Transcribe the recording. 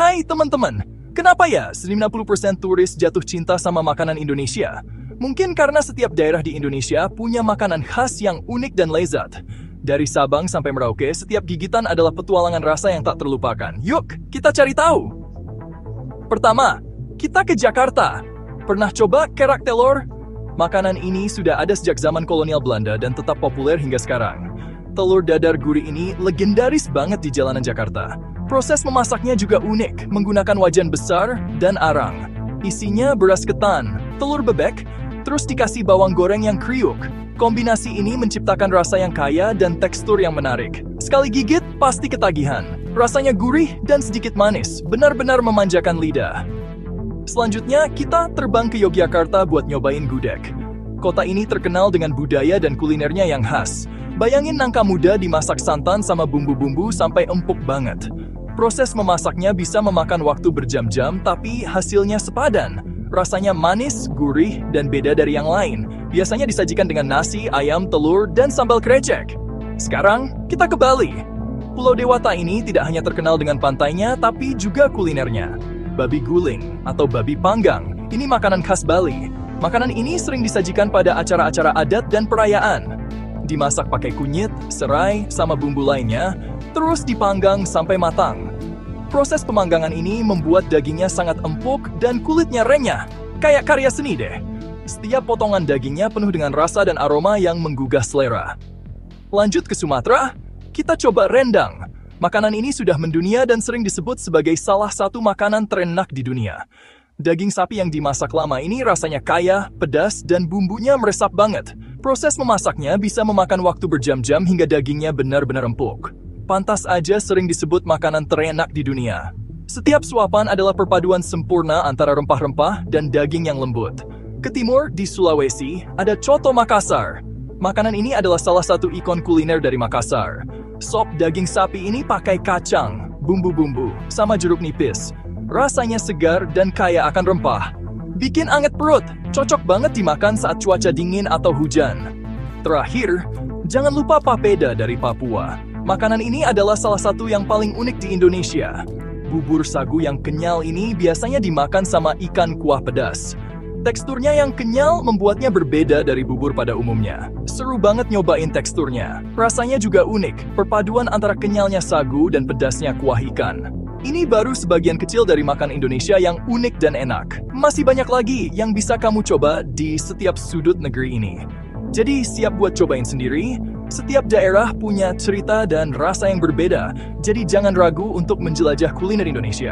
Hai teman-teman, kenapa ya 90% turis jatuh cinta sama makanan Indonesia? Mungkin karena setiap daerah di Indonesia punya makanan khas yang unik dan lezat. Dari Sabang sampai Merauke, setiap gigitan adalah petualangan rasa yang tak terlupakan. Yuk, kita cari tahu. Pertama, kita ke Jakarta. Pernah coba kerak telur? Makanan ini sudah ada sejak zaman kolonial Belanda dan tetap populer hingga sekarang. Telur dadar gurih ini legendaris banget di jalanan Jakarta. Proses memasaknya juga unik, menggunakan wajan besar dan arang. Isinya beras ketan, telur bebek, terus dikasih bawang goreng yang kriuk. Kombinasi ini menciptakan rasa yang kaya dan tekstur yang menarik. Sekali gigit, pasti ketagihan. Rasanya gurih dan sedikit manis, benar-benar memanjakan lidah. Selanjutnya, kita terbang ke Yogyakarta buat nyobain gudeg. Kota ini terkenal dengan budaya dan kulinernya yang khas. Bayangin nangka muda dimasak santan sama bumbu-bumbu sampai empuk banget. Proses memasaknya bisa memakan waktu berjam-jam, tapi hasilnya sepadan. Rasanya manis, gurih, dan beda dari yang lain. Biasanya disajikan dengan nasi, ayam, telur, dan sambal krecek. Sekarang, kita ke Bali. Pulau Dewata ini tidak hanya terkenal dengan pantainya, tapi juga kulinernya. Babi guling atau babi panggang, ini makanan khas Bali. Makanan ini sering disajikan pada acara-acara adat dan perayaan. Dimasak pakai kunyit, serai, sama bumbu lainnya, terus dipanggang sampai matang. Proses pemanggangan ini membuat dagingnya sangat empuk dan kulitnya renyah, kayak karya seni deh. Setiap potongan dagingnya penuh dengan rasa dan aroma yang menggugah selera. Lanjut ke Sumatera, kita coba rendang. Makanan ini sudah mendunia dan sering disebut sebagai salah satu makanan terenak di dunia. Daging sapi yang dimasak lama ini rasanya kaya, pedas, dan bumbunya meresap banget. Proses memasaknya bisa memakan waktu berjam-jam hingga dagingnya benar-benar empuk. Pantas aja sering disebut makanan terenak di dunia. Setiap suapan adalah perpaduan sempurna antara rempah-rempah dan daging yang lembut. Ke timur, di Sulawesi, ada Coto Makassar. Makanan ini adalah salah satu ikon kuliner dari Makassar. Sop daging sapi ini pakai kacang, bumbu-bumbu, sama jeruk nipis. Rasanya segar dan kaya akan rempah. Bikin anget perut, cocok banget dimakan saat cuaca dingin atau hujan. Terakhir, jangan lupa papeda dari Papua. Makanan ini adalah salah satu yang paling unik di Indonesia. Bubur sagu yang kenyal ini biasanya dimakan sama ikan kuah pedas. Teksturnya yang kenyal membuatnya berbeda dari bubur pada umumnya. Seru banget nyobain teksturnya. Rasanya juga unik, perpaduan antara kenyalnya sagu dan pedasnya kuah ikan. Ini baru sebagian kecil dari makan Indonesia yang unik dan enak. Masih banyak lagi yang bisa kamu coba di setiap sudut negeri ini. Jadi siap buat cobain sendiri? Setiap daerah punya cerita dan rasa yang berbeda, jadi jangan ragu untuk menjelajah kuliner Indonesia.